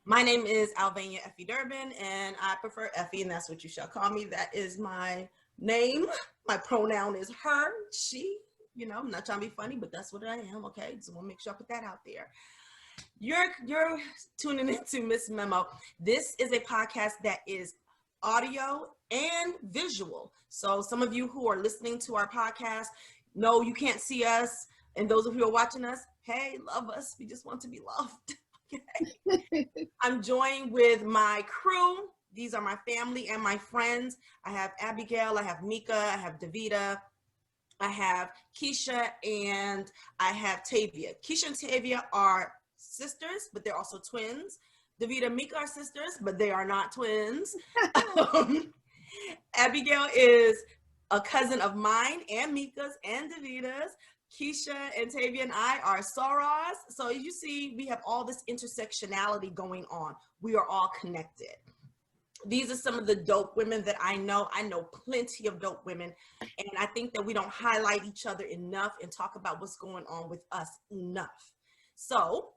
My name is Alvania Effie Durbin, and I prefer Effie, and that's what you shall call me. That is my name. My pronoun is her, she. You know, I'm not trying to be funny, but that's what I am, okay? So we'll make sure I put that out there. You're tuning into Miss Memo. This is a podcast that is audio and visual. So some of you who are listening to our podcast, no, you can't see us. And those of you who are watching us, hey, love us. We just want to be loved. Okay. I'm joined with my crew. These are my family and my friends. I have Abigail, I have Mika, I have Davida, I have Keisha, and I have Tavia. Keisha and Tavia are sisters, but they're also twins. Davida and Mika are sisters, but they are not twins. Abigail is a cousin of mine and Mika's and Davida's. Keisha and Tavia and I are sorors. So you see, we have all this intersectionality going on. We are all connected. These are some of the dope women that I know. I know plenty of dope women. And I think that we don't highlight each other enough and talk about what's going on with us enough. So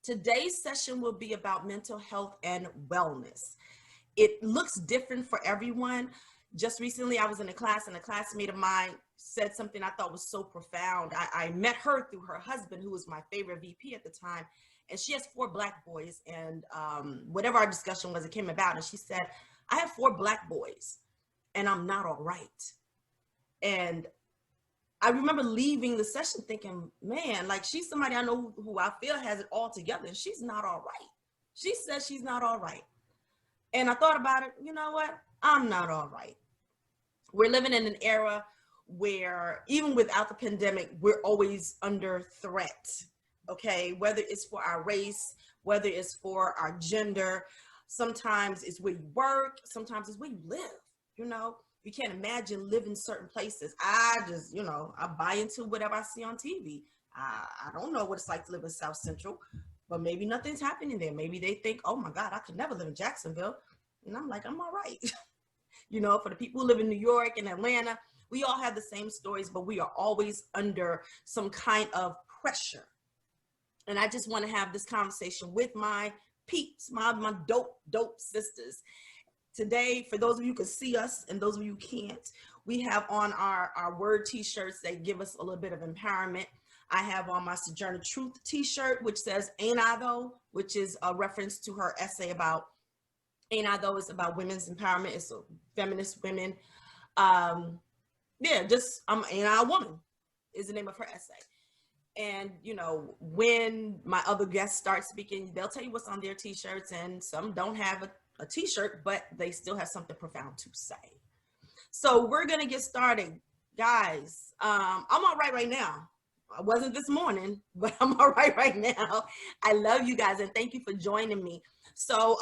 today's session will be about mental health and wellness. It looks different for everyone. Just recently, I was in a class and a classmate of mine said something I thought was so profound. I met her through her husband, who was my favorite VP at the time. And she has 4 Black boys. And whatever our discussion was, it came about. And she said, I have 4 Black boys and I'm not all right. And I remember leaving the session thinking, man, like she's somebody I know who I feel has it all together. And she's not all right. She says she's not all right. And I thought about it, you know what? I'm not all right. We're living in an era where even without the pandemic, we're always under threat, okay? Whether it's for our race, whether it's for our gender, sometimes it's where you work, sometimes it's where you live, you know? You can't imagine living certain places. I just, you know, I buy into whatever I see on TV. I don't know what it's like to live in South Central, but maybe nothing's happening there. Maybe they think, oh my God, I could never live in Jacksonville. And I'm like, I'm all right. You know, for the people who live in New York and Atlanta, we all have the same stories, but we are always under some kind of pressure. And I just want to have this conversation with my peeps, my dope sisters. Today, for those of you who can see us and those of you who can't, we have on our word t-shirts that give us a little bit of empowerment. I have on my Sojourner Truth t-shirt, which says, Ain't I Though, which is a reference to her essay about Ain't I Though. It's about women's empowerment. It's a feminist women. Yeah, just Ain't I a Woman is the name of her essay. And, you know, when my other guests start speaking, they'll tell you what's on their t-shirts, and some don't have a t-shirt, but they still have something profound to say. So we're going to get started. Guys, I'm all right now. I wasn't this morning, but I'm all right now. I love you guys, and thank you for joining me. So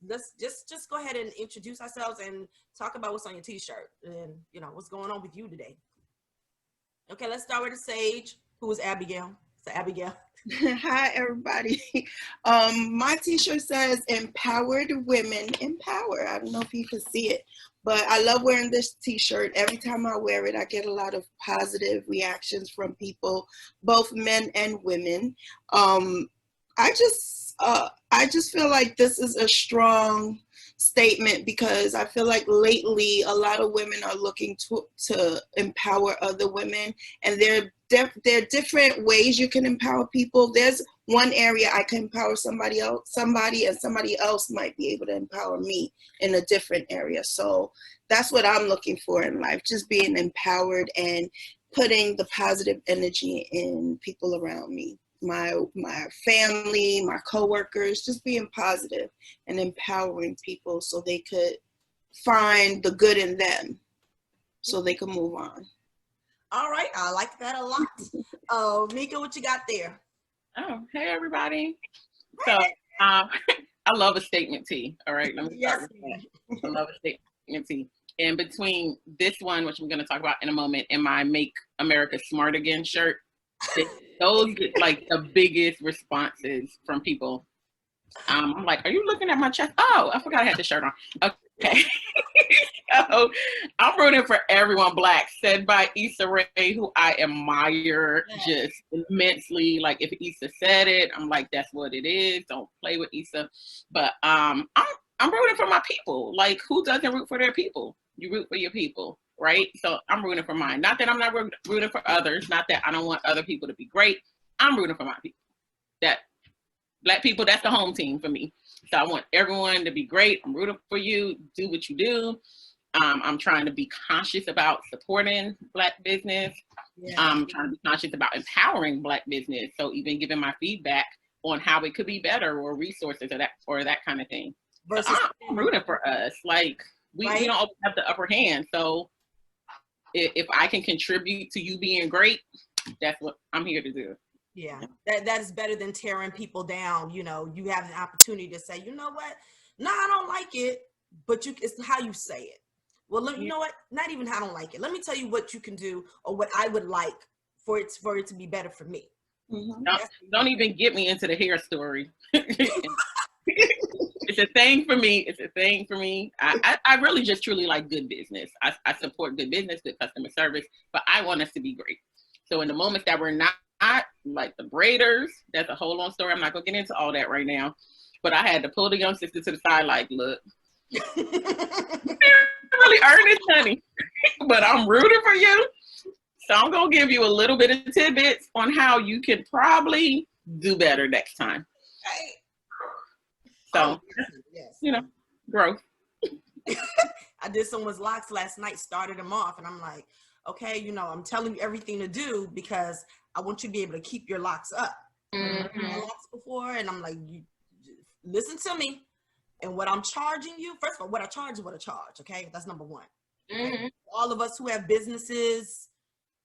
let's just go ahead and introduce ourselves and talk about what's on your t-shirt and, you know, what's going on with you today. Okay, let's start with the sage, who is Abigail. So Abigail. Hi, everybody. My t-shirt says Empowered Women Empower. I don't know if you can see it, but I love wearing this t-shirt. Every time I wear it, I get a lot of positive reactions from people, both men and women. I just feel like this is a strong statement because I feel like lately a lot of women are looking to empower other women, and there are different ways you can empower people. There's one area I can empower somebody else, and somebody else might be able to empower me in a different area. So that's what I'm looking for in life, just being empowered and putting the positive energy in people around me. My family, my coworkers, just being positive and empowering people so they could find the good in them so they can move on. All right, I like that a lot. Mika, what you got there? Oh, hey everybody. So I love a statement tee. All right, let me start with that. I love a statement tee. And between this one, which I'm going to talk about in a moment, and my Make America Smart Again shirt, those get like the biggest responses from people. I'm like, are you looking at my chest? Oh, I forgot I had the shirt on. Okay. So I'm rooting for everyone Black, said by Issa Rae, who I admire just immensely. Like if Issa said it, I'm like, that's what it is. Don't play with Issa. But I'm rooting for my people. Like who doesn't root for their people? You root for your people, right? So I'm rooting for mine. Not that I'm not rooting for others. Not that I don't want other people to be great. I'm rooting for my people. That Black people, that's the home team for me. So I want everyone to be great. I'm rooting for you. Do what you do. I'm trying to be conscious about supporting Black business. Yeah. I'm trying to be conscious about empowering Black business. So even giving my feedback on how it could be better or resources or that kind of thing. Versus So I'm rooting for us. Like we don't always have the upper hand. So if I can contribute to you being great, that's what I'm here to do. Yeah, that is better than tearing people down. You know, you have an opportunity to say, you know what? No, I don't like it, but it's how you say it. Well, you know what? Not even how I don't like it. Let me tell you what you can do or what I would like for it to be better for me. Mm-hmm. Don't even get me into the hair story. It's a thing for me. It's a thing for me. I really just truly like good business. I support good business, good customer service, but I want us to be great. So in the moments that we're not, like the braiders, that's a whole long story. I'm not gonna get into all that right now. But I had to pull the young sister to the side, like, look, really earnest, honey. But I'm rooting for you. So I'm gonna give you a little bit of tidbits on how you can probably do better next time. So you know, growth. I did someone's locks last night, started them off, and I'm like, okay, you know, I'm telling you everything to do because I want you to be able to keep your locks up. Mm-hmm. Locks before, and I'm like, you listen to me, and what I'm charging you. First of all, what I charge is what I charge. Okay, that's number one. Mm-hmm. All of us who have businesses,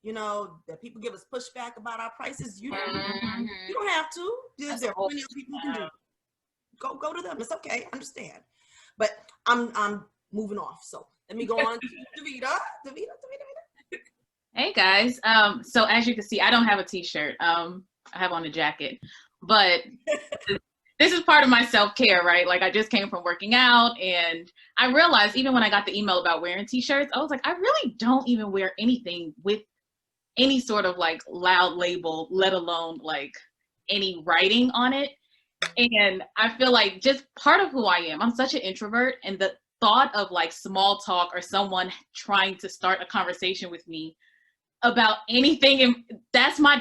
you know, that people give us pushback about our prices. You don't have to. There are plenty of people who can do it. Go to them. It's okay. I understand. But I'm moving off. So let me go on to Davita. Hey guys. So as you can see, I don't have a t-shirt. I have on a jacket. But this is part of my self-care, right? Like I just came from working out and I realized even when I got the email about wearing t-shirts, I was like, I really don't even wear anything with any sort of like loud label, let alone like any writing on it. And I feel like just part of who I am, I'm such an introvert, and the thought of like small talk or someone trying to start a conversation with me about anything, and that's my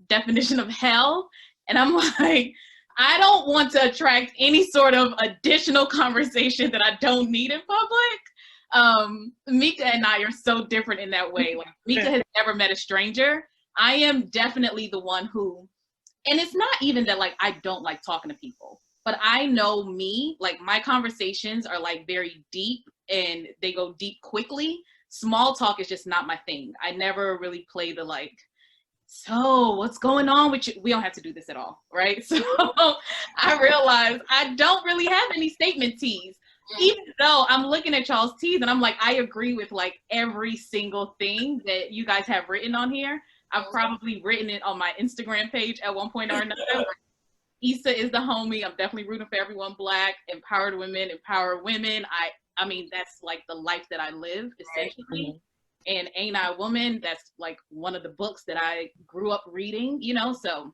definition of hell. And I'm like, I don't want to attract any sort of additional conversation that I don't need in public. Mika and I are so different in that way. Like Mika has never met a stranger. I am definitely the one who, and it's not even that like I don't like talking to people, but I know me, like my conversations are like very deep and they go deep quickly. Small talk is just not my thing. I never really play the like, so what's going on with you? We don't have to do this at all, right? So I realized I don't really have any statement tees, even though I'm looking at y'all's tees and I'm like, I agree with like every single thing that you guys have written on here. I've probably written it on my Instagram page at one point or another. Issa is the homie. I'm definitely rooting for everyone Black, empowered women, empower women. I mean, that's like the life that I live, essentially. And Ain't I a Woman? That's like one of the books that I grew up reading, you know? So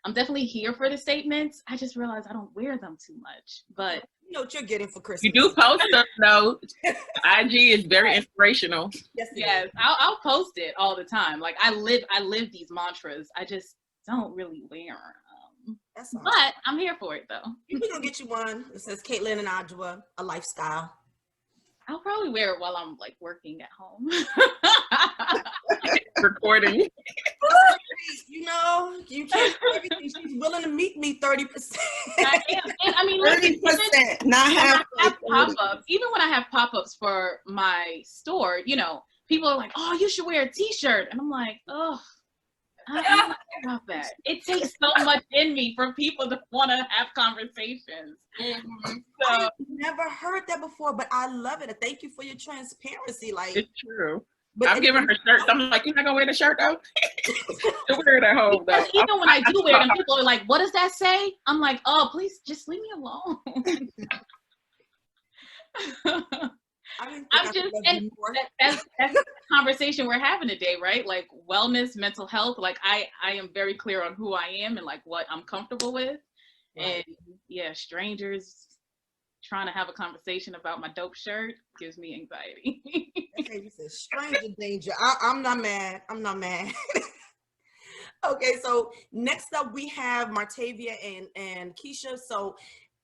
I'm definitely here for the statements. I just realized I don't wear them too much, but you know what you're getting for Christmas. You do post them though. IG is very inspirational. Yes, I'll post it all the time. Like I live these mantras. I just don't really wear them. That's awesome. But I'm here for it though. We're gonna get you one. It says Caitlin and Adjoa, a lifestyle. I'll probably wear it while I'm like working at home. Recording. You know, you can't do everything. She's willing to meet me 30%. I am. And I mean, 30%, not half. Pop-ups. Even when I have pop-ups for my store, you know, people are like, "Oh, you should wear a t-shirt," and I'm like, "Oh, I don't know about that." It takes so much in me for people to want to have conversations. So, I've never heard that before, but I love it. Thank you for your transparency. Like, it's true. But I've given her shirts. I'm like, you're not gonna wear the shirt though? To wear it at home though. Because even when I do wear them, people are like, what does that say? I'm like, oh, please just leave me alone. I'm just, and that's the conversation we're having today, right? Like wellness, mental health. Like I am very clear on who I am and like what I'm comfortable with. Right. And yeah, strangers trying to have a conversation about my dope shirt gives me anxiety. Okay, you said stranger danger. I'm not mad. I'm not mad. Okay, so next up we have Martavia and Keisha. So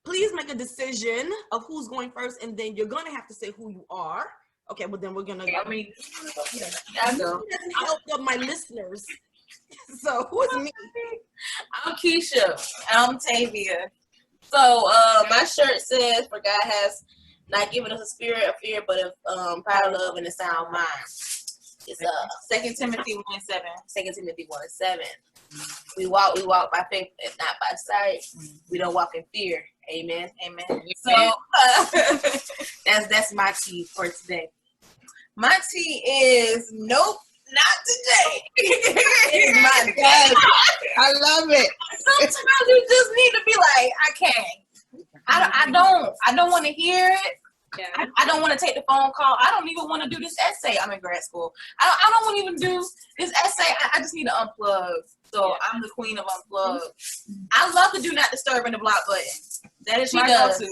please make a decision of who's going first, and then you're gonna have to say who you are. Okay, well then we're gonna. I mean, I know. Help of my listeners. So who's me? I'm Keisha. I'm Tavia. So my shirt says, "For God has not given us a spirit of fear, but of power, love, and a sound mind." It's 2 Timothy 1:7. 2 Timothy 1:7. We walk by faith and not by sight. We don't walk in fear. Amen. Amen. So that's my tea for today. My tea is nope, not today. My Yes, I love it. Sometimes you just need to be like, I can't. I don't want to hear it. Yeah. I don't want to take the phone call. I don't even want to do this essay. I'm in grad school. I don't want to even do this essay. I just need to unplug. So I'm the queen of unplug. I love the do not disturb in the block button. That is my go-to.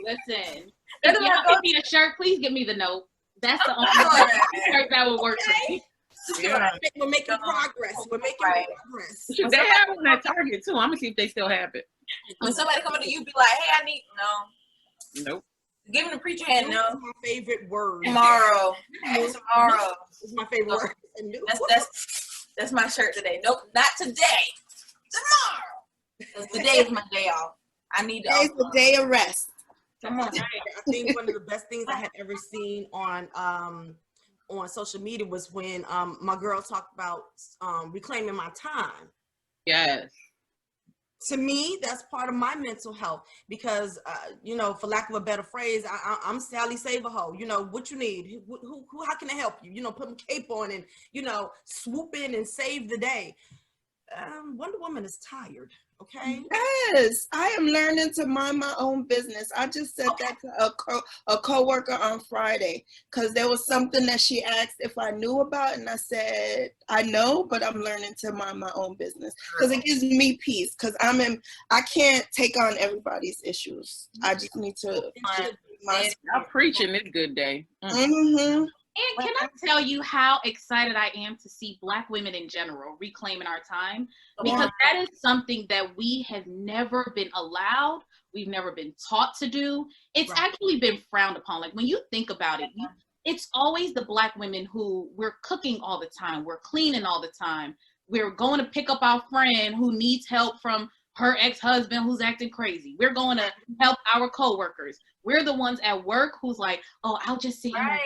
Listen, if y'all give me a shirt, please give me the note. That's the only shirt that will work for me. Yeah. We're making progress. We're making progress. They have one at Target too. I'm gonna see if they still have it. When somebody come up to you, be like, "Hey, I need Nope. Give him the preacher hand. No. That's my favorite word. Tomorrow is my favorite word. That's my shirt today. Nope, not today. Tomorrow. Because today is my day off. I need to. Today's the day of rest. Come on. I think one of the best things I had ever seen on social media was when my girl talked about reclaiming my time. Yes. To me, that's part of my mental health because, for lack of a better phrase, I'm Sally Save-A-Ho. What you need? Who? How can I help you? Put my cape on and, swoop in and save the day. Wonder Woman is tired. Okay. Yes, I am learning to mind my own business. I just said that to a coworker on Friday because there was something that she asked if I knew about, and I said I know, but I'm learning to mind my own business because it gives me peace. Because I can't take on everybody's issues. I just need to. I'm preaching this good day. Mm-hmm. And can I tell you how excited I am to see Black women in general reclaiming our time? Because that is something that we have never been allowed. We've never been taught to do. It's actually been frowned upon. Like when you think about it, it's always the Black women who we're cooking all the time. We're cleaning all the time. We're going to pick up our friend who needs help from her ex-husband who's acting crazy. We're going to help our coworkers. We're the ones at work who's like, oh, I'll just sit here.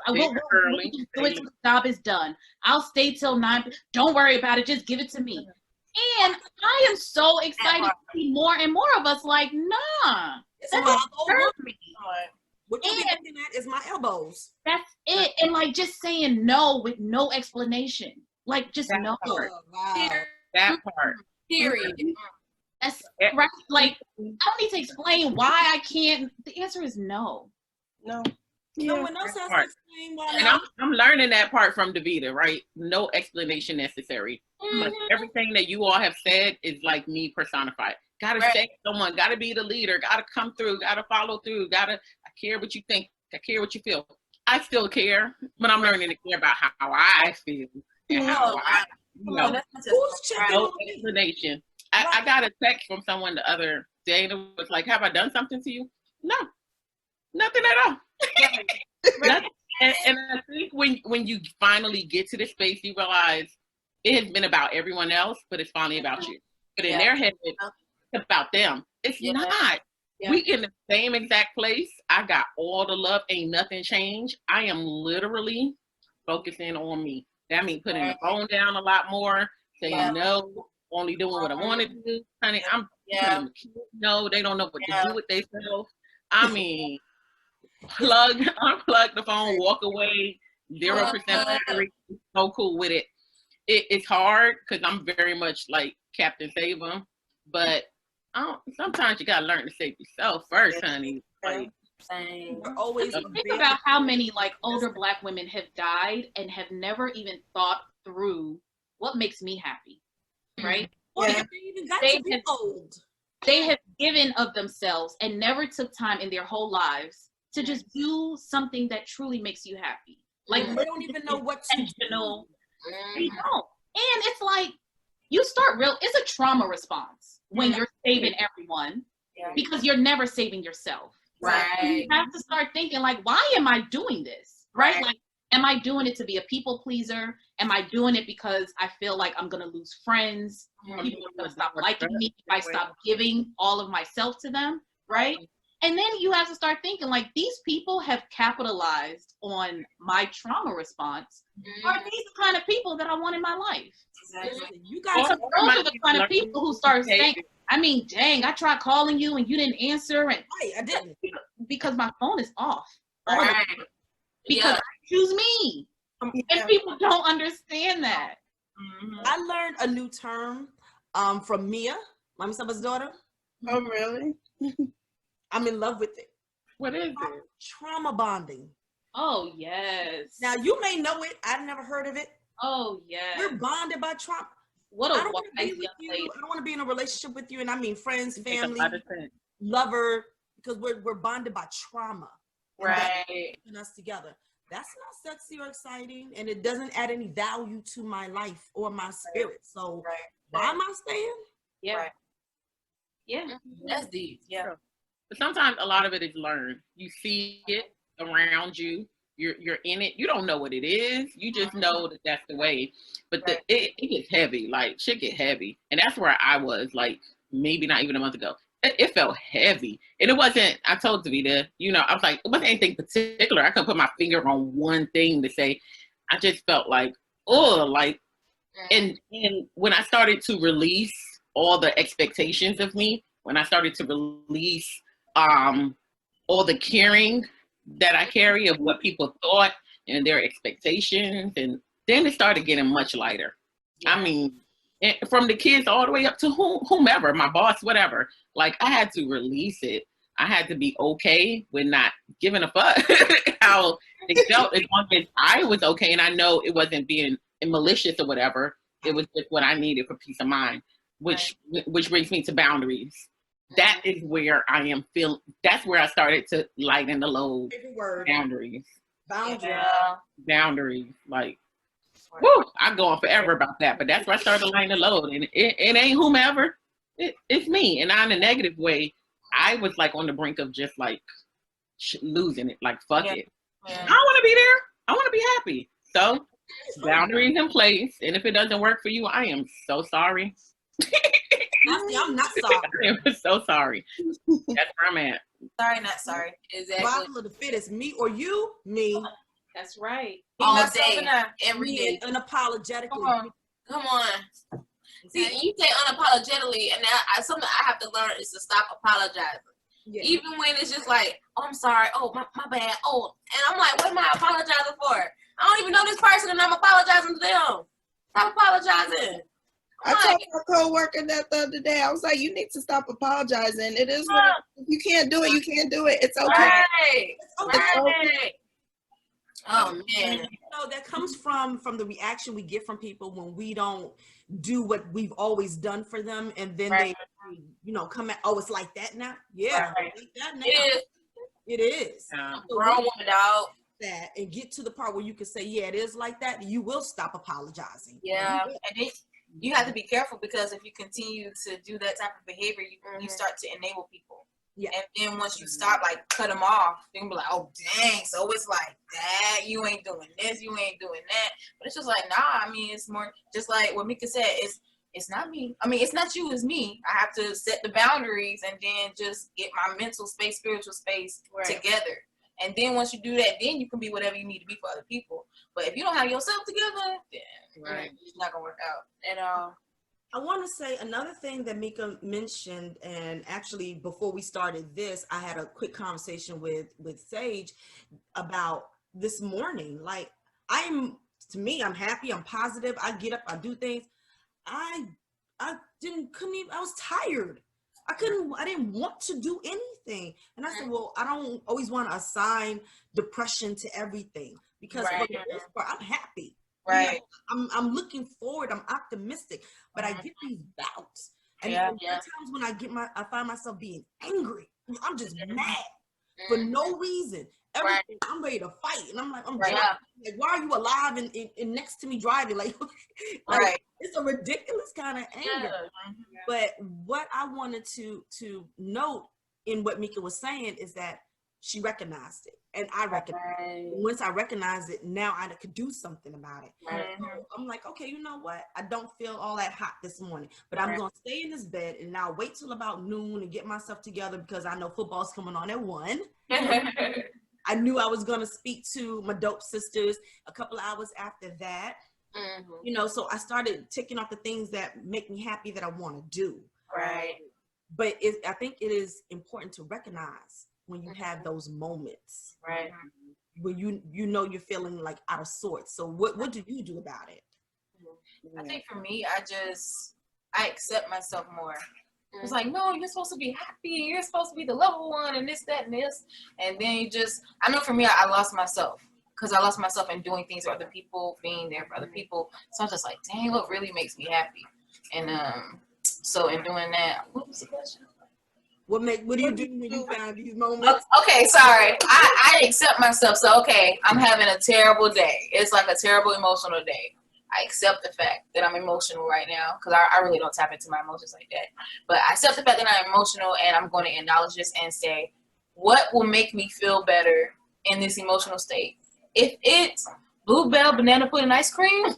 We'll do it till the job is done. I'll stay till 9. Don't worry about it. Just give it to me. And I am so excited to see more and more of us like, nah. That serves me. What you're looking at is my elbows. That's it. And like just saying no with no explanation. Like just no. Wow. That part. Period. That's right. Like, I don't need to explain why I can't. The answer is no. No. No one else has to explain why. And I'm learning that part from Davida, right? No explanation necessary. But everything that you all have said is like me personified. Gotta say someone, gotta be the leader, gotta come through, gotta follow through, I care what you think, I care what you feel. I still care, but I'm learning to care about how I feel. And how no explanation. I got a text from someone the other day and it was like, have I done something to you? No, nothing at all. And I think when you finally get to this space, you realize it has been about everyone else, but it's finally about you. But in their head, it's about them. It's not. Yeah. We in the same exact place. I got all the love. Ain't nothing changed. I am literally focusing on me. That means putting the phone down a lot more, saying no, only doing what I want to do. Honey, I'm no, they don't know what to do with themselves. I mean, unplug the phone, walk away, 0% so cool with it. It's hard because I'm very much like Captain Save 'em, but sometimes you gotta learn to save yourself first, honey. Like, We're always think about how many like older Black women have died and have never even thought through what makes me happy, right? They even got to be old. They have given of themselves and never took time in their whole lives to just do something that truly makes you happy. Like they don't even know what to do. They don't. And it's like you start it's a trauma response when you're saving everyone because you're never saving yourself. Right. You have to start thinking like, why am I doing this? Right? Like, am I doing it to be a people pleaser? Am I doing it because I feel like I'm going to lose friends? People are going to stop liking me if I stop giving all of myself to them, right? And then you have to start thinking like, these people have capitalized on my trauma response. Are these the kind of people that I want in my life? Exactly. You guys those are the kind of people who start saying, I mean, dang, I tried calling you and you didn't answer. And I didn't. Because my phone is off. Right. Because I choose me. And people don't understand that. I learned a new term from Mia, Mommy Saba's daughter. Oh, really? I'm in love with it. What is it? Trauma bonding. Oh, yes. Now, you may know it. I've never heard of it. Oh, yes. We're bonded by trauma. What a I don't want to be wise with young you. lady. I don't want to be in a relationship with you, and I mean friends, It makes a family, lot of sense. lover, because we're bonded by trauma. And that's keeping us together. That's not sexy or exciting, and it doesn't add any value to my life or my spirit. So why am I staying? Yeah. Yeah. That's deep. Yeah. But sometimes a lot of it is learned. You see it around you. You're in it. You don't know what it is. You just know that that's the way. But it gets heavy. Like, shit get heavy. And that's where I was, like, maybe not even a month ago. It felt heavy. And it wasn't, I told Davida, I was like, it wasn't anything particular. I couldn't put my finger on one thing to say. I just felt like, and when I started to release all the expectations of me, when I started to release all the caring that I carry of what people thought and their expectations, and then it started getting much lighter. I mean, from the kids all the way up to whomever, my boss, whatever. Like, I had to release it. I had to be okay with not giving a fuck how it felt, as long as I was okay. And I know it wasn't being malicious or whatever. It was just what I needed for peace of mind, which brings me to boundaries. That is where I am feeling. That's where I started to lighten the load. Boundaries. Boundaries. Like, woo, I go on forever about that, but that's where I started lightening the load. And it ain't whomever. It's me. And not in a negative way. I was like on the brink of just like losing it. Like, fuck it. I don't want to be there. I want to be happy. So boundaries in place. And if it doesn't work for you, I am so sorry. I'm not sorry. I'm so sorry. That's where I'm at. Sorry, not sorry. Exactly. Survival of the fittest. Me or you? Me. That's right. All day, every day. Unapologetically. Come on. See, you say unapologetically, and something I have to learn is to stop apologizing. Yeah. Even when it's just like, oh, I'm sorry. Oh, my bad. Oh, and I'm like, what am I apologizing for? I don't even know this person, and I'm apologizing to them. Stop apologizing. I told my co-worker that the other day. I was like, you need to stop apologizing. It is what if you can't do it, you can't do it. It's okay. Right. It's okay. Oh man. That comes from the reaction we get from people when we don't do what we've always done for them, and then they come at, oh, it's like that now. Yeah, like that now. It is. So grown woman, dog. That and get to the part where you can say, yeah, it is like that. You will stop apologizing. Yeah, and you have to be careful, because if you continue to do that type of behavior, you start to enable people. Yeah. And then once you stop, like, cut them off, then be like, oh, dang. So it's like that. You ain't doing this. You ain't doing that. But it's just like, nah. I mean, it's more just like what Mika said. It's not me. I mean, it's not you. It's me. I have to set the boundaries and then just get my mental space, spiritual space together. And then once you do that, then you can be whatever you need to be for other people. But if you don't have yourself together, then it's not gonna work out at all. I want to say another thing that Mika mentioned, and actually before we started this, I had a quick conversation with Sage about this morning. Like, to me, I'm happy, I'm positive, I get up, I do things. I was tired. I didn't want to do anything. And I said, well, I don't always want to assign depression to everything, because for the most part, I'm happy. Right. You know, I'm looking forward, I'm optimistic, but I get these bouts. And sometimes when I find myself being angry, I'm just mad for no reason. Everything, I'm ready to fight. And I'm like, I'm driving. Like, why are you alive and next to me driving? Like, it's a ridiculous kind of anger. But what I wanted to note in what Mika was saying is that she recognized it, and I recognized it. Once I recognized it, now I could do something about it. So I'm like, okay, you know what? I don't feel all that hot this morning, but I'm going to stay in this bed and now wait till about noon and get myself together, because I know football's coming on at 1. I knew I was going to speak to my dope sisters a couple of hours after that. You know, so I started ticking off the things that make me happy that I want to do. Right. But I think it is important to recognize when you have those moments. Right. Where you know you're feeling like out of sorts. So what do you do about it? I think for me, I accept myself more. It's like, no, you're supposed to be happy. You're supposed to be the level one and this, that, and this. And then I know for me, I lost myself. Because I lost myself in doing things for other people, being there for other people. So I'm just like, dang, what really makes me happy? And so in doing that, what was the question? What do you do when you find these moments? Okay, sorry. I accept myself. So, okay, I'm having a terrible day. It's like a terrible emotional day. I accept the fact that I'm emotional right now, because I really don't tap into my emotions like that. But I accept the fact that I'm emotional, and I'm going to acknowledge this and say, what will make me feel better in this emotional state? If it's Bluebell banana pudding ice cream,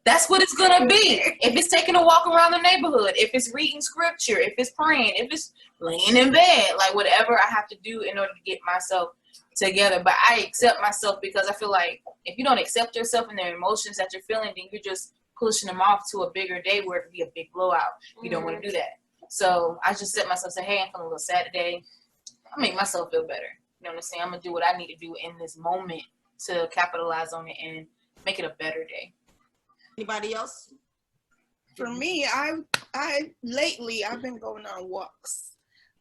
that's what it's gonna be. If it's taking a walk around the neighborhood, if it's reading scripture, if it's praying, if it's laying in bed, like whatever I have to do in order to get myself together. But I accept myself, because I feel like if you don't accept yourself and the emotions that you're feeling, then you're just pushing them off to a bigger day where it could be a big blowout. You don't want to do that. So I just set myself, say, hey, I'm feeling a little sad today. I'll make myself feel better. You know what I'm saying? I'm gonna do what I need to do in this moment to capitalize on it and make it a better day. Anybody else? For me, lately I've been going on walks.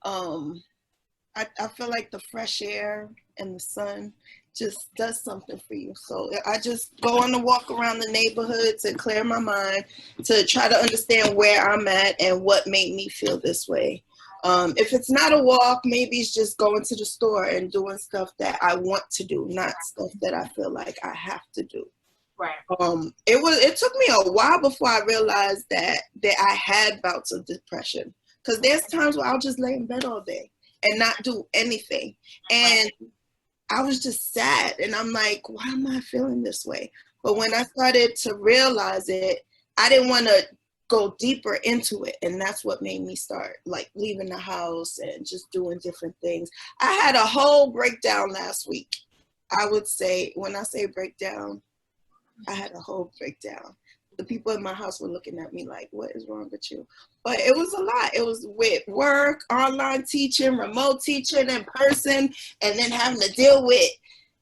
I feel like the fresh air and the sun just does something for you. So I just go on a walk around the neighborhood to clear my mind, to try to understand where I'm at and what made me feel this way. If it's not a walk, maybe it's just going to the store and doing stuff that I want to do, not stuff that I feel like I have to do. Right. It took me a while before I realized that I had bouts of depression, because there's times where I'll just lay in bed all day and not do anything. And I was just sad, and I'm like, why am I feeling this way? But when I started to realize it, I didn't want to go deeper into it, and that's what made me start like leaving the house and just doing different things. I had a whole breakdown last week. I would say, when I say breakdown, I had a whole breakdown. The people in my house were looking at me like, what is wrong with you? But it was a lot. It was with work, online teaching, remote teaching in person, and then having to deal with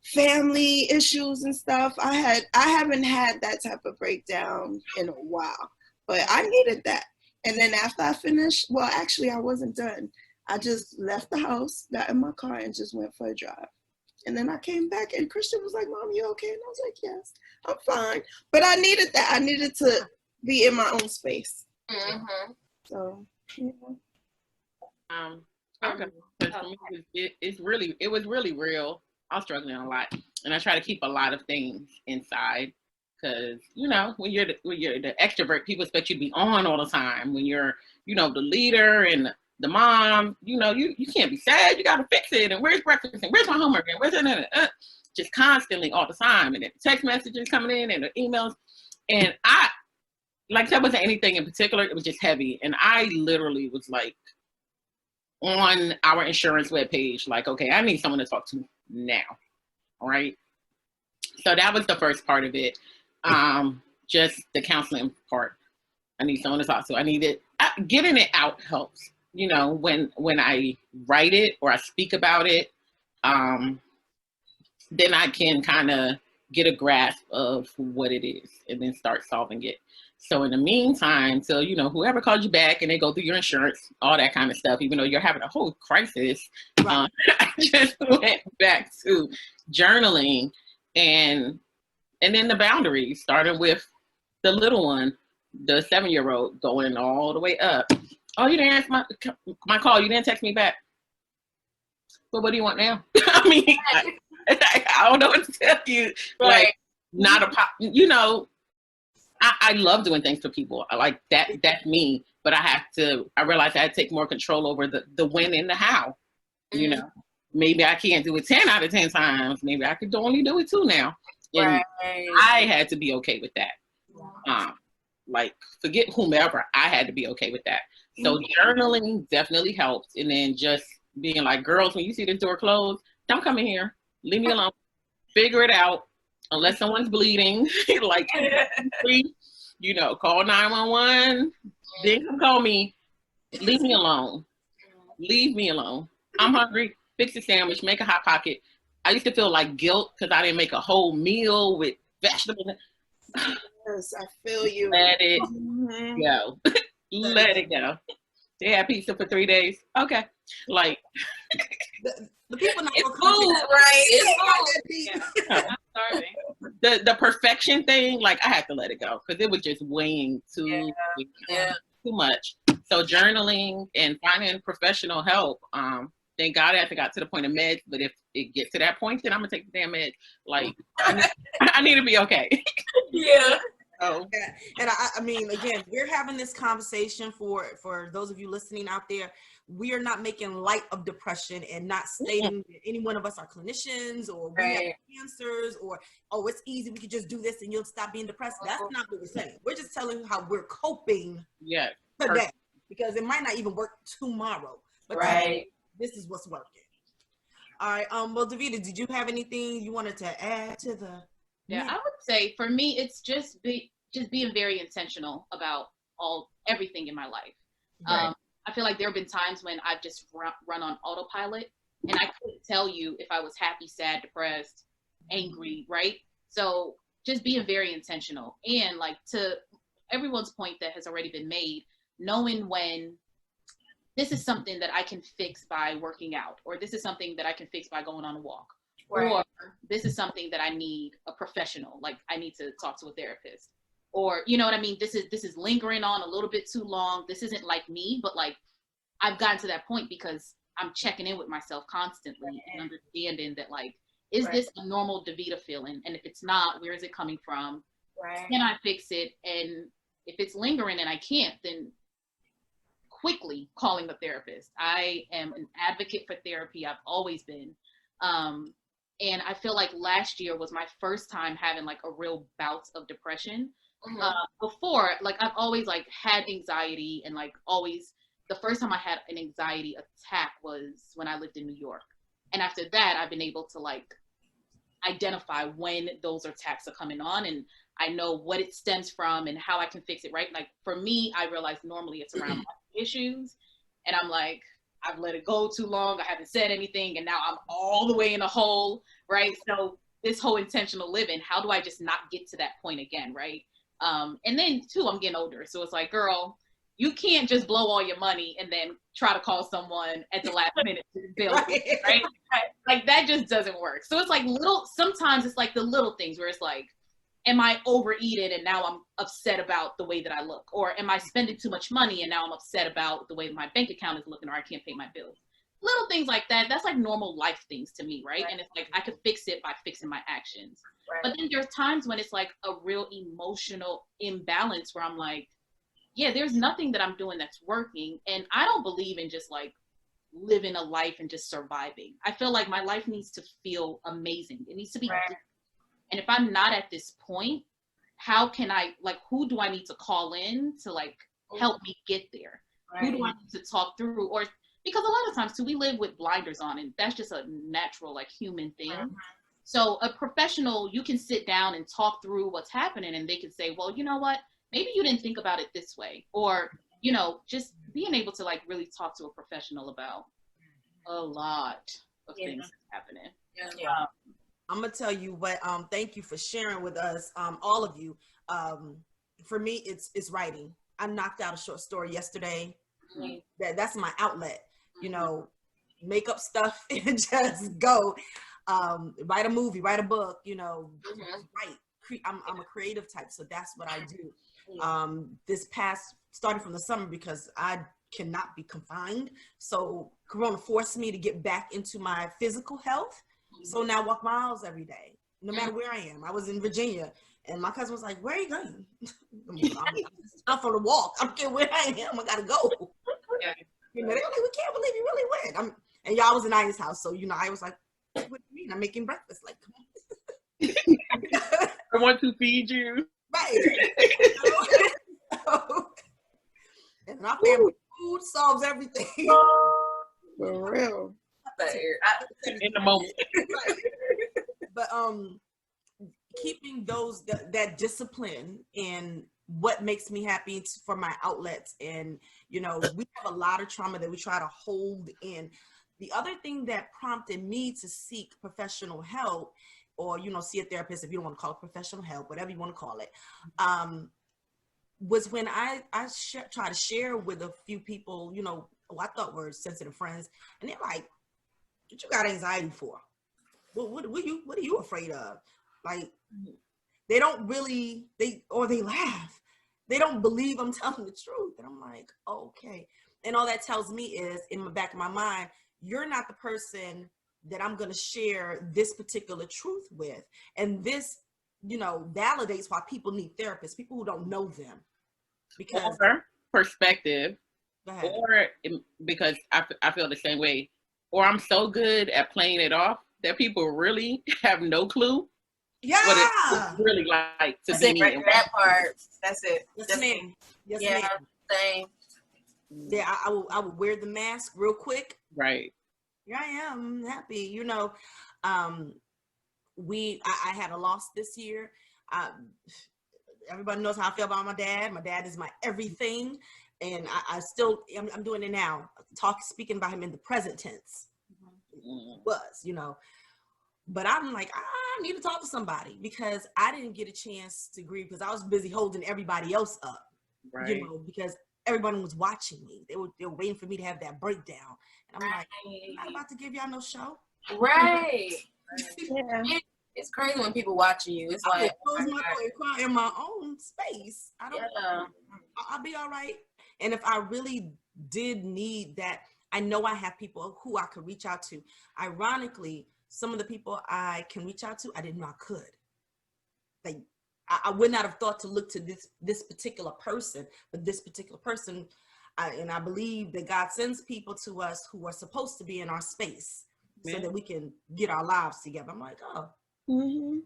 family issues and stuff. I haven't had that type of breakdown in a while, but I needed that. And then after I finished, well, actually I wasn't done. I just left the house, got in my car, and just went for a drive. And then I came back, and Christian was like, Mom, you okay? And I was like, yes, I'm fine. But I needed that. I needed to be in my own space. Mm-hmm. So, yeah. Okay. For me, it was really real. I was struggling a lot, and I try to keep a lot of things inside, because when you're the extrovert, people expect you to be on all the time. When you're the leader and the mom, you can't be sad. You got to fix it. And where's breakfast? And where's my homework? And where's it? Just constantly all the time. And then text messages coming in and the emails. And that wasn't anything in particular. It was just heavy. And I literally was like on our insurance webpage, like, okay, I need someone to talk to now. All right. So that was the first part of it. Just the counseling part. I need someone to talk to. Getting it out helps. When I write it or I speak about it, then I can kind of get a grasp of what it is and then start solving it. So in the meantime, so, you know, whoever called you back and they go through your insurance, all that kind of stuff, even though you're having a whole crisis, I just went back to journaling and then the boundaries, starting with the little one, the 7-year-old, going all the way up. Oh, you didn't answer my call. You didn't text me back. But what do you want now? I mean, I don't know what to tell you. Right. Like, not a, you know, I love doing things for people. I like that. That's me. But I realized I had to take more control over the when and the how. You know, maybe I can't do it 10 out of 10 times. Maybe I could only do it 2 now. And I had to be okay with that. Like, forget whomever, I had to be okay with that. So journaling definitely helped. And then just being like, girls, when you see the door closed, don't come in here. Leave me alone. Figure it out. Unless someone's bleeding, like, you know, call 911. Then come call me. Leave me alone. Leave me alone. I'm hungry. Fix a sandwich. Make a Hot Pocket. I used to feel like guilt because I didn't make a whole meal with vegetables. Yes, I feel you. Let it go. Let it go. They had pizza for 3 days. Okay. Like, the people not It's gonna come food, to right? It's food. I'm starving. the perfection thing, like, I had to let it go because it was just weighing too much. So journaling and finding professional help. Thank God I haven't got to the point of meds, but if it gets to that point, then I'm gonna take the damn meds. Like, I need to be okay. Yeah. Oh. Yeah. And I mean, again, we're having this conversation for those of you listening out there. We are not making light of depression and not stating that any one of us are clinicians or we have answers or, oh, it's easy, we could just do this and you'll stop being depressed. That's not what we're saying. We're just telling you how we're coping today, because it might not even work tomorrow. But this is what's working. All right. Well, Davida, did you have anything you wanted to add to the? Yeah, I would say for me, it's just being very intentional about everything in my life. I feel like there have been times when I've just run on autopilot and I couldn't tell you if I was happy, sad, depressed, angry, right? So just being very intentional, and like, to everyone's point that has already been made, knowing when this is something that I can fix by working out, or this is something that I can fix by going on a walk. Or this is something that I need a professional, like I need to talk to a therapist. Or, you know what I mean? This is lingering on a little bit too long. This isn't like me, but like I've gotten to that point because I'm checking in with myself constantly and understanding that, like, is this a normal Davida feeling? And if it's not, where is it coming from? Can I fix it? And if it's lingering and I can't, then quickly calling the therapist. I am an advocate for therapy. I've always been. And I feel like last year was my first time having like a real bout of depression. Before, like, I've always like had anxiety, and like always, the first time I had an anxiety attack was when I lived in New York. And after that, I've been able to like identify when those attacks are coming on, and I know what it stems from and how I can fix it, right? Like for me, I realized normally it's around issues, and I'm like, I've let it go too long. I haven't said anything, and now I'm all the way in a hole, right? So this whole intentional living, how do I just not get to that point again, right? And then too, I'm getting older. So it's like, girl, you can't just blow all your money and then try to call someone at the last minute to bail, right? Like that just doesn't work. So it's like sometimes it's like the little things where it's like, am I overeating and now I'm upset about the way that I look? Or am I spending too much money and now I'm upset about the way my bank account is looking, or I can't pay my bills? Little things like that. That's like normal life things to me, right? And it's like I could fix it by fixing my actions. But then there's times when it's like a real emotional imbalance where I'm like, yeah, there's nothing that I'm doing that's working. And I don't believe in just like living a life and just surviving. I feel like my life needs to feel amazing. It needs to be good. And if I'm not at this point, how can I, like, who do I need to call in to like help me get there? Who do I need to talk through? Or because a lot of times too, we live with blinders on, and that's just a natural, like, human thing. So a professional, you can sit down and talk through what's happening, and they can say, well, you know what, maybe you didn't think about it this way. Or, you know, just being able to like really talk to a professional about a lot of things happening. I'm gonna tell you what. Thank you for sharing with us, all of you. For me, it's writing. I knocked out a short story yesterday. That's my outlet. You know, make up stuff and just go. Write a movie, write a book. You know, write. I'm a creative type, so that's what I do. This past starting from the summer because I cannot be confined. So Corona forced me to get back into my physical health. So now I walk miles every day, no matter where I am. I was in Virginia, and my cousin was like, "Where are you going?" I'm for the walk. I don't care where I am. I gotta go. Yeah. You know, they're like, "We can't believe you really went." And y'all was in Aya's house, so you know, I was like, "What do you mean? I'm making breakfast." Like, come on. I want to feed you. Right. And my family, food solves everything. For real. In the moment. But keeping that discipline and what makes me happy for my outlets, and you know, we have a lot of trauma that we try to hold in. The other thing that prompted me to seek professional help, or you know, see a therapist if you don't want to call it professional help, whatever you want to call it, was when I try to share with a few people, you know, who I thought were sensitive friends, and they're like, "What you got anxiety for? What are you afraid of?" Like, they don't really, they laugh. They don't believe I'm telling the truth. And I'm like, okay. And all that tells me is, in the back of my mind, you're not the person that I'm going to share this particular truth with. And this, you know, validates why people need therapists, people who don't know them. Because or perspective, or because I feel the same way, or I'm so good at playing it off that people really have no clue what it's really like to be me. Right, that part. That's it. Yes, ma'am. Yes, ma'am. Same. Yeah, I will wear the mask real quick. Right. Here I am, happy. You know, I had a loss this year. Everybody knows how I feel about my dad. My dad is my everything, and I'm doing it now. Speaking about him in the present tense. Was, you know, but I'm like, I need to talk to somebody because I didn't get a chance to grieve because I was busy holding everybody else up. Right. You know, because everyone was watching me. They were waiting for me to have that breakdown. And I'm like, I'm not about to give y'all no show. Right. Yeah. It's crazy when people watching you. It's like, close my door and cry in my own space. I'll be all right. And if I really did need that, I know I have people who I could reach out to. Ironically, some of the people I can reach out to, I didn't know I could. Like, I would not have thought to look to this particular person, but this particular person, and I believe that God sends people to us who are supposed to be in our space so that we can get our lives together. I'm like, oh,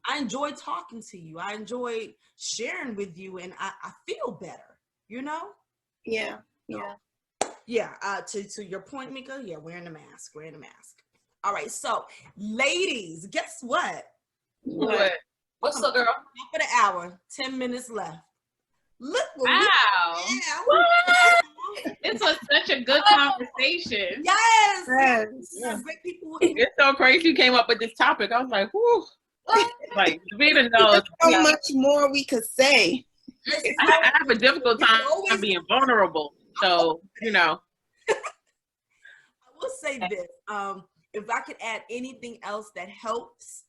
I enjoy talking to you. I enjoy sharing with you, and I feel better, you know? Yeah. To your point, Mika, wearing the mask. All right, so ladies, guess what? What's up, girl? Top of the hour, 10 minutes left. Look what wow. This was such a good conversation. Yes. Great people. It's so crazy you came up with this topic. I was like, whoo. Like, Davida knows. So much more we could say. I have a difficult time being vulnerable. So, you know. I will say this. If I could add anything else that helps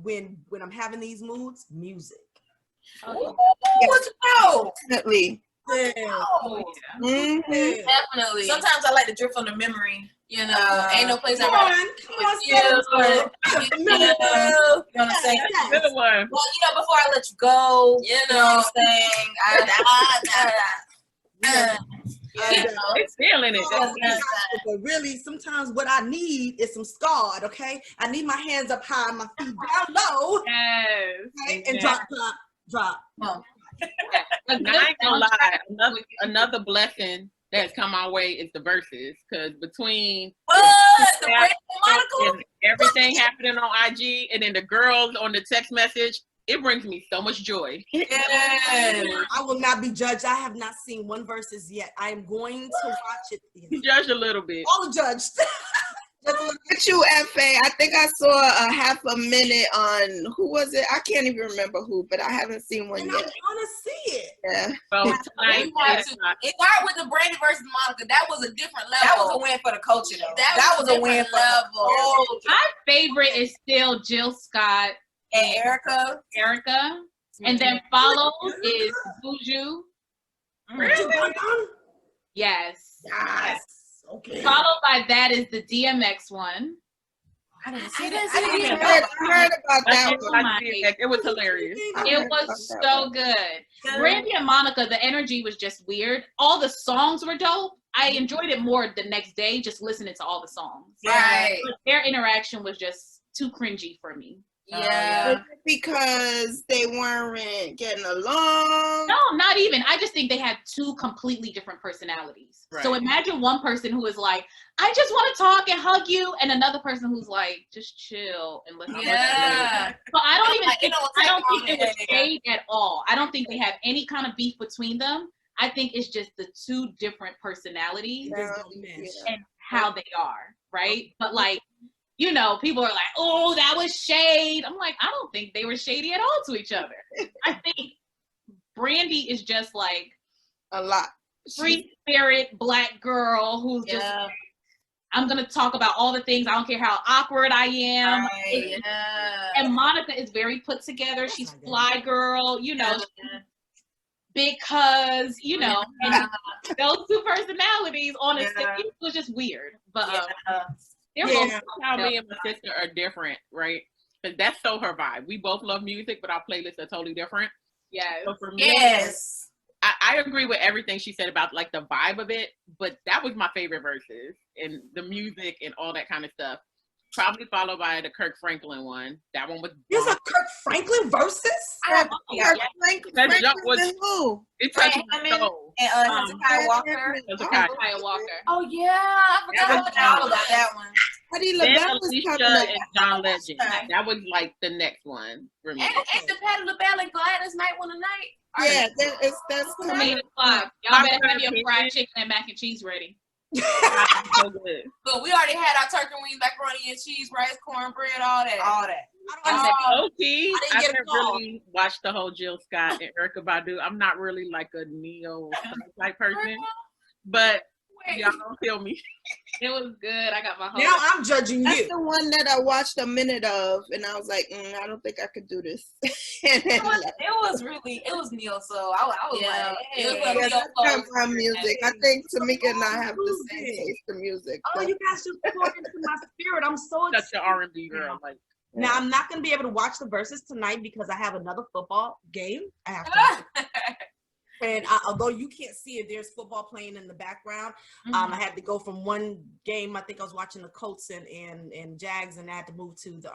when I'm having these moods, music. What you know? Definitely. Definitely. Sometimes I like to drift on the memory. You know, ain't no place Come on, you know what I'm saying? Another one. Well, you know, before I let you go, you know what I'm saying? It's feeling it. But really, sometimes what I need is some scarred, okay? I need my hands up high, my feet down low. Yes. Okay? And drop. I ain't gonna lie. Another blessing that's come our way is the verses, because between and everything happening on IG and then the girls on the text message, it brings me so much joy. I will not be judged. I have not seen one verses yet. I am going to watch it. You judged a little bit. All judged. With you, Fa. I think I saw a half a minute on who was it? I can't even remember who, but I haven't seen one And I yet. want to see it. Yeah. So We tonight, have 8 to. o'clock. It started with the Brandy versus Monica. That was a different level. That was a win for the culture, though. That was a win for level. the My favorite is still Jill Scott, And Erica. Erica, and then follows is Buju. Really? Yes. Yes. Okay. Followed by that is the DMX one. I didn't see see that. that. I didn't even I heard about that Oh one. my. It was hilarious. It was so good. Brandy and Monica, the energy was just weird. All the songs were dope. I enjoyed it more the next day, just listening to all the songs. Right. But their interaction was just too cringy for me. Yeah. Because they weren't getting along. No, not even. I just think they had two completely different personalities. Right. So imagine one person who is like, I just want to talk and hug you, and another person who's like, just chill and listen. Yeah. So I don't even Like, think, you know, I don't take think on it was it. shade at all. I don't think they have any kind of beef between them. I think it's just the two different personalities Yeah. and how they are, right? But like, you know, people are like, oh, that was shade. I'm like, I don't think they were shady at all to each other. I think Brandy is just like A lot. free spirit black girl who's just Yeah. I'm gonna talk about all the things. I don't care how awkward I am. Right. Yeah. And Monica is very put together. She's fly girl, you know, because you know, and those two personalities on a stage was just weird. But they're both How me and my sister are different, right? Because that's so her vibe. We both love music, but our playlists are totally different. yes. So for me, Yes. I agree with everything she said about like the vibe of it, but that was my favorite verses and the music and all that kind of stuff. Probably followed by the Kirk Franklin one. That one was. There's a Kirk Franklin versus? That jump was. Who? It touched Right, my I mean- soul. And Hezekiah Walker. Hezekiah. Kaya Walker. Oh yeah, I forgot That all was about About that one. Patty Then LaBelle was Alicia coming up. and John Legend. Right. That was like the next one for me. And the Patti LaBelle and Gladys Knight one tonight. Yeah, that's coming 8 o'clock. Y'all better have your fried chicken and mac and cheese ready. So good. But we already had our turkey wings, macaroni and cheese, rice, cornbred, all that. All that. I don't understand. Okay, I didn't I get a haven't call. really watched the whole Jill Scott and Erykah Badu. I'm not really like a neo type person, but y'all don't feel me. It was good. I got my whole Now I'm judging That's you. the one that I watched a minute of, and I was like, I don't think I could do this. And then, It was neo soul. I was Yeah. like, hey, Yeah, it was yeah, neo that's soul. kind of my music. I think Tamika and I have the same taste for music. Oh, so- you guys just poured into my spirit. I'm so Such excited. an R&B girl, like. Now I'm not going to be able to watch the verses tonight because I have another football game. I have to. And although you can't see it, there's football playing in the background. I had to go from one game. I think I was watching the Colts and Jags, and I had to move to the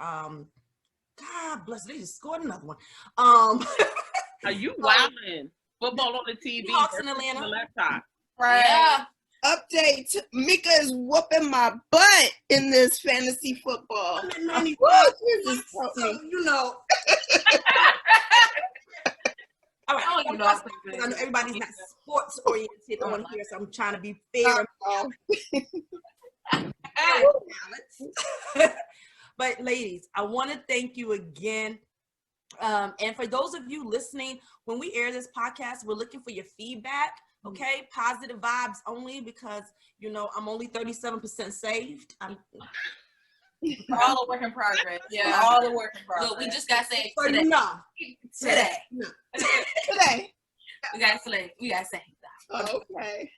God bless. They just scored another one. Are you wilding? Football on the TV Seahawks in versus Atlanta. the laptop. Right. Yeah. Update: Mika is whooping my butt in this fantasy football. Manny, Woo, Jesus, help so me. you know. All right. Oh, you know, I know everybody's not sports oriented on here, so I'm trying to be fair. But ladies, I want to thank you again. And for those of you listening, when we air this podcast, we're looking for your feedback. Okay, positive vibes only, because you know I'm only 37% saved. All a work in progress. Yeah. All the work in progress. Look, we just got saved So today. no, Today. Today. We got saved. We got saved. Okay.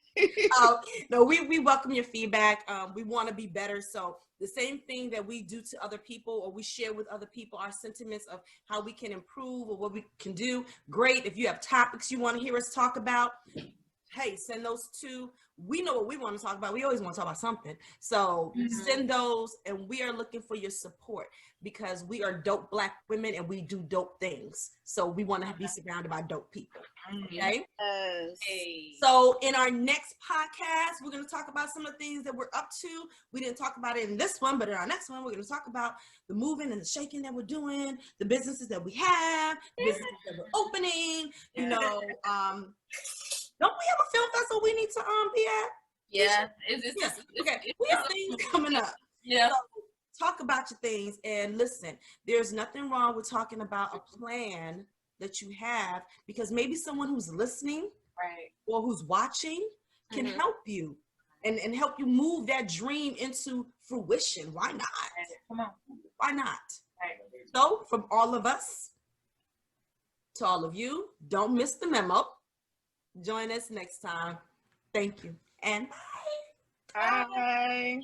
no, we welcome your feedback. We want to be better. So the same thing that we do to other people, or we share with other people, our sentiments of how we can improve or what we can do. Great. If you have topics you want to hear us talk about, hey, send those to. We know what we want to talk about. We always want to talk about something. So send those, and we are looking for your support because we are dope Black women and we do dope things. So we want to be surrounded by dope people. Okay. Yes. So in our next podcast, we're going to talk about some of the things that we're up to. We didn't talk about it in this one, but in our next one, we're going to talk about the moving and the shaking that we're doing, the businesses that we have, the businesses that we're opening, you know, don't we have a film festival we need to be at? Yeah. Okay, we have things coming up. Yeah. So talk about your things and listen, there's nothing wrong with talking about a plan that you have, because maybe someone who's listening Right. or who's watching can Mhm. help you and help you move that dream into fruition. Why not? Come on. Why not? Right. So from all of us to all of you, don't miss the memo. Join us next time. Thank you and bye. Bye.